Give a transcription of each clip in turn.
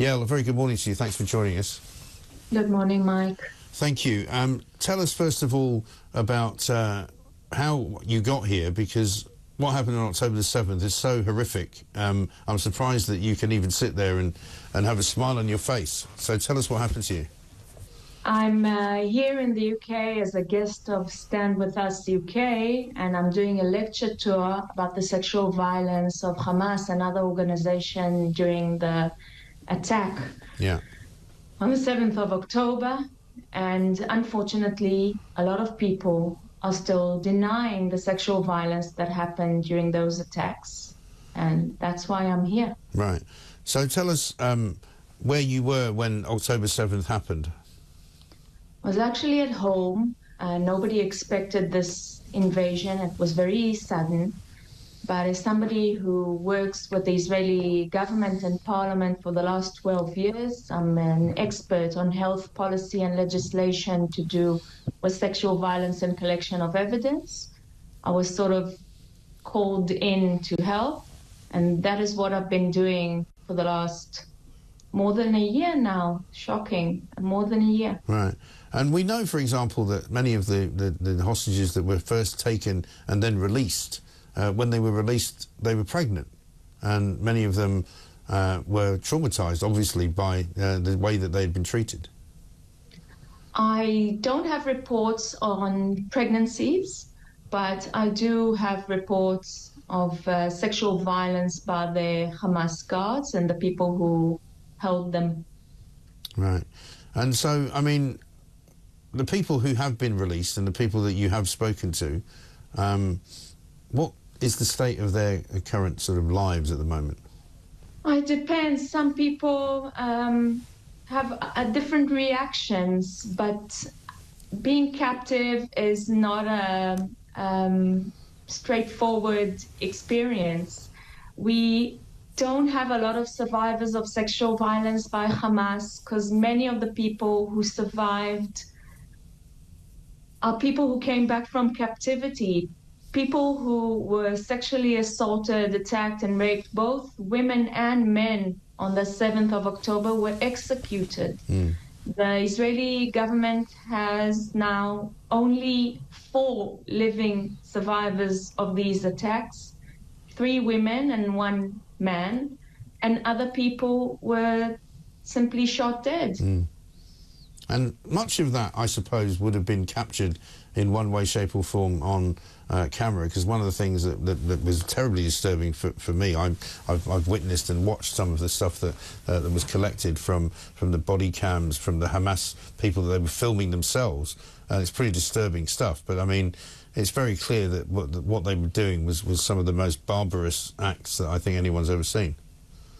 Yael, a very good morning to you. Thanks for joining us. Good morning, Mike. Thank you. Tell us, first of all, about how you got here, because what happened on October the 7th is so horrific. I'm surprised that you can even sit there and have a smile on your face. So tell us what happened to you. I'm here in the UK as a guest of StandWithUs UK, and I'm doing a lecture tour about the sexual violence of Hamas and other organizations during the attack on the 7th of October. And unfortunately, a lot of people are still denying the sexual violence that happened during those attacks. And that's why I'm here. Right. So tell us where you were when October 7th happened. I was actually at home. Nobody expected this invasion. It was very sudden. But as somebody who works with the Israeli government and parliament for the last 12 years, I'm an expert on health policy and legislation to do with sexual violence and collection of evidence. I was sort of called in to help, and that is what I've been doing for the last more than a year now. Shocking, more than a year. Right. And we know, for example, that many of the hostages that were first taken and then released, when they were released, they were pregnant. And many of them were traumatized, obviously, by the way that they had been treated. I don't have reports on pregnancies, but I do have reports of sexual violence by the Hamas guards and the people who held them. Right. And so, I mean, the people who have been released and the people that you have spoken to, what is the state of their current sort of lives at the moment? It depends. Some people have different reactions, but being captive is not a straightforward experience. We don't have a lot of survivors of sexual violence by Hamas because many of the people who survived are people who came back from captivity. People who were sexually assaulted, attacked, and raped, both women and men, on the 7th of October were executed. The Israeli government has now only 4 living survivors of these attacks, 3 women and 1 man, and other people were simply shot dead. And much of that, I suppose, would have been captured in one way, shape or form on camera, because one of the things that was terribly disturbing for me, I've witnessed and watched some of the stuff that was collected from the body cams, from the Hamas people that they were filming themselves, and it's pretty disturbing stuff. But I mean, it's very clear that what they were doing was some of the most barbarous acts that I think anyone's ever seen.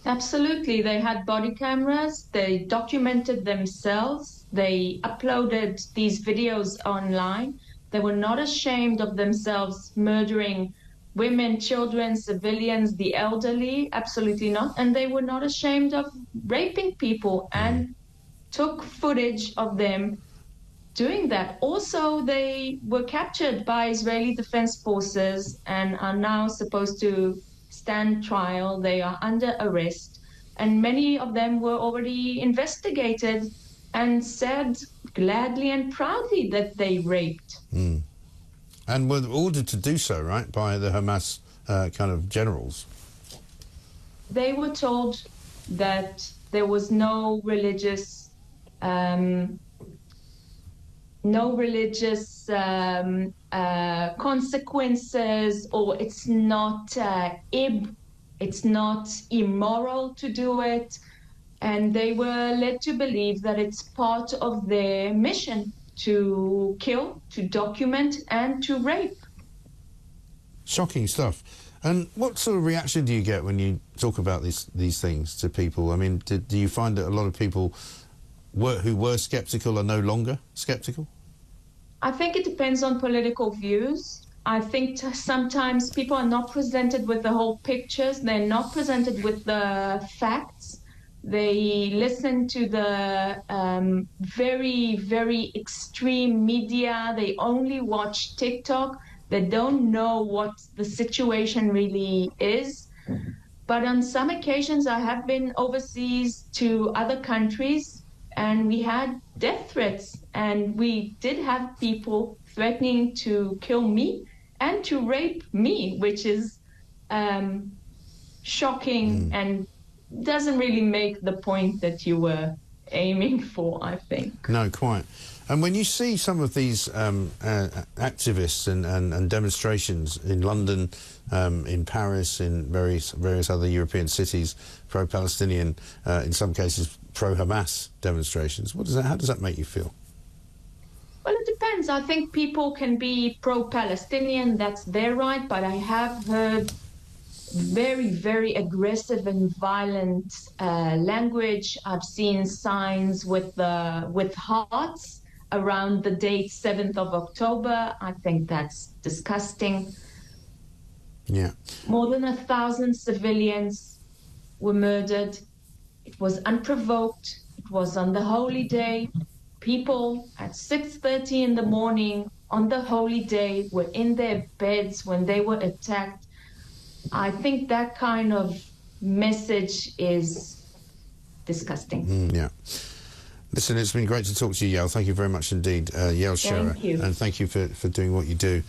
Absolutely. They had body cameras, they documented themselves, they uploaded these videos online. They were not ashamed of themselves murdering women, children, civilians, the elderly, absolutely not. And they were not ashamed of raping people and took footage of them doing that. Also, they were captured by Israeli Defense Forces and are now supposed to stand trial. They are under arrest, and many of them were already investigated and said gladly and proudly that they raped. And were ordered to do so, right, by the Hamas kind of generals? They were told that there was no religious consequences, or it's not immoral to do it, and they were led to believe that it's part of their mission to kill, to document, and to rape. Shocking stuff. And what sort of reaction do you get when you talk about these things to people? I mean, do you find that a lot of people who were sceptical are no longer sceptical? I think it depends on political views. I think sometimes people are not presented with the whole pictures. They're not presented with the facts. They listen to the very, very extreme media. They only watch TikTok. They don't know what the situation really is. But on some occasions, I have been overseas to other countries, and we had death threats, and we did have people threatening to kill me and to rape me, which is shocking and doesn't really make the point that you were aiming for, I think. No, quite. And when you see some of these activists and demonstrations in London, in Paris, in various other European cities, pro-Palestinian, in some cases pro-Hamas demonstrations, how does that make you feel? Well, it depends. I think people can be pro-Palestinian, that's their right, but I have heard very, very aggressive and violent language. I've seen signs with hearts around the date 7th of October. I think that's disgusting. Yeah. More than 1,000 civilians were murdered. It was unprovoked. It was on the holy day. People at 6:30 in the morning on the holy day were in their beds when they were attacked. I think that kind of message is disgusting. Yeah. Listen, it's been great to talk to you, Yael. Thank you very much indeed, Yael Sherer. Thank you. And thank you for doing what you do.